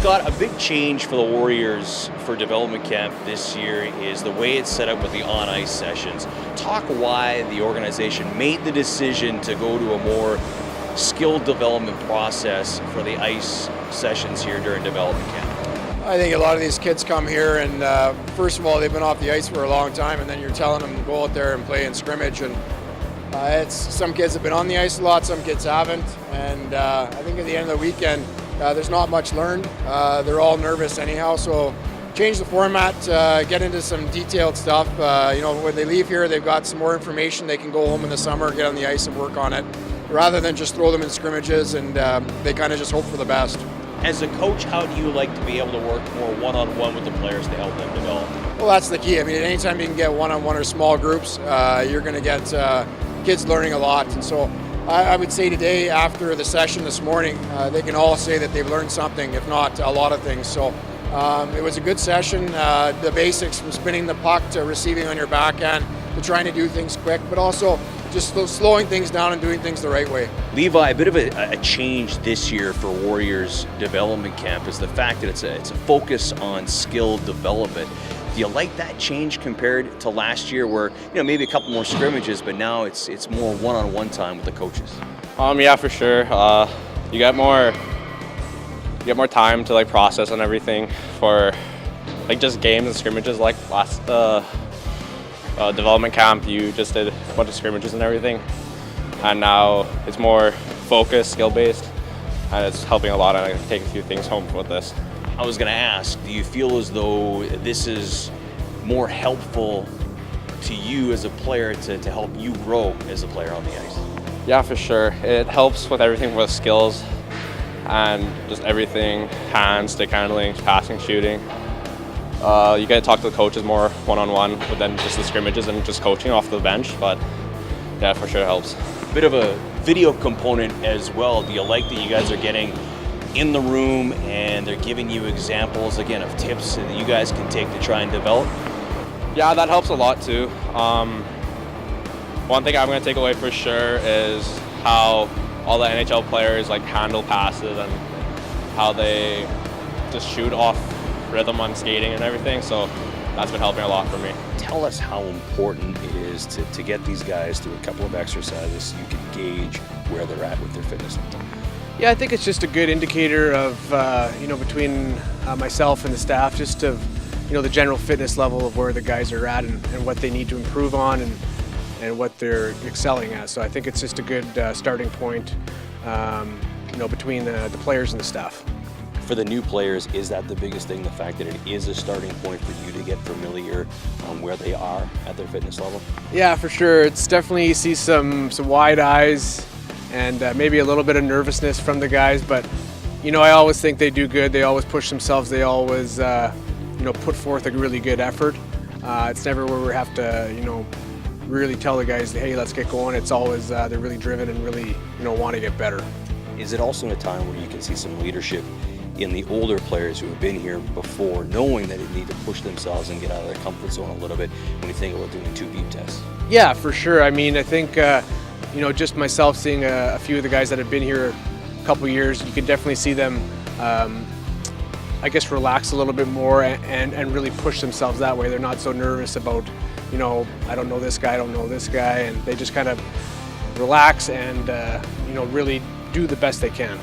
Scott, a big change for the Warriors for development camp this year is the way it's set up with the on-ice sessions. Talk why the organization made the decision to go to a more skill development process for the ice sessions here during development camp. I think a lot of these kids come here and first of all, they've been off the ice for a long time, and then you're telling them to go out there and play in scrimmage. And it's some kids have been on the ice a lot, some kids haven't. And I think at the end of the weekend, there's not much learned. They're all nervous anyhow, so change the format, get into some detailed stuff. When they leave here, they've got some more information. They can go home in the summer, get on the ice and work on it, rather than just throw them in scrimmages and they kind of just hope for the best. As a coach, how do you like to be able to work more one-on-one with the players to help them develop? Well, that's the key. I mean, anytime you can get one-on-one or small groups, you're going to get kids learning a lot. And so I would say today, after the session this morning, they can all say that they've learned something, if not a lot of things. So it was a good session. The basics from spinning the puck to receiving on your backhand to trying to do things quick, but also just slowing things down and doing things the right way. Levi, a bit of a change this year for Warriors development camp is the fact that it's a focus on skill development. Do you like that change compared to last year where, maybe a couple more scrimmages, but now it's more one-on-one time with the coaches? Yeah, for sure. You get more time to process and everything for just games and scrimmages. Like last development camp, you just did a bunch of scrimmages and everything, and now it's more focused, skill-based, and it's helping a lot. And I can take a few things home with this. I was going to ask, do you feel as though this is more helpful to you as a player to help you grow as a player on the ice? Yeah, for sure. It helps with everything with skills and just everything, hands, stick handling, passing, shooting. You get to talk to the coaches more one-on-one than just the scrimmages and just coaching off the bench, but yeah, for sure it helps. Bit of a video component as well. Do you like that you guys are getting in the room and they're giving you examples, again, of tips that you guys can take to try and develop? Yeah, that helps a lot too. One thing I'm going to take away for sure is how all the NHL players handle passes and how they just shoot off rhythm on skating and everything, so that's been helping a lot for me. Tell us how important it is to get these guys through a couple of exercises so you can gauge where they're at with their fitness level. Yeah, I think it's just a good indicator of, between myself and the staff, just of, the general fitness level of where the guys are at and what they need to improve on and what they're excelling at. So I think it's just a good starting point, between the players and the staff. For the new players, is that the biggest thing, the fact that it is a starting point for you to get familiar on where they are at their fitness level? Yeah, for sure. It's definitely, you see some wide eyes and maybe a little bit of nervousness from the guys, but I always think they do good. They always push themselves. They always put forth a really good effort. It's never where we have to really tell the guys, hey, let's get going. It's always they're really driven and really want to get better. Is it also a time where you can see some leadership in the older players who have been here before, knowing that they need to push themselves and get out of their comfort zone a little bit when you think about doing 2 beep tests? Yeah, for sure. I mean, I think just myself seeing a few of the guys that have been here a couple years, you can definitely see them relax a little bit more and really push themselves that way. They're not so nervous about, I don't know this guy, I don't know this guy, and they just kind of relax and really do the best they can.